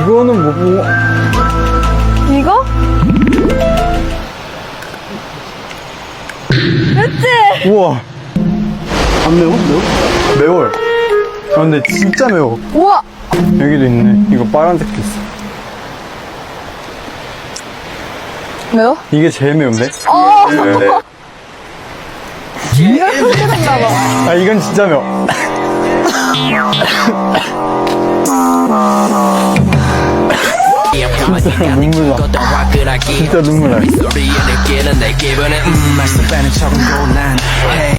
이거는 뭐 이거? 그치? 우와. 안 매워? 매워요. 아, 근데 진짜 매워. 우와! 여기도 있네. 이거 파란색도 있어. 매워? 이게 제일 매운데? 아, 이건 진짜 매워. 진짜 눈물 나. 진짜 눈물 나.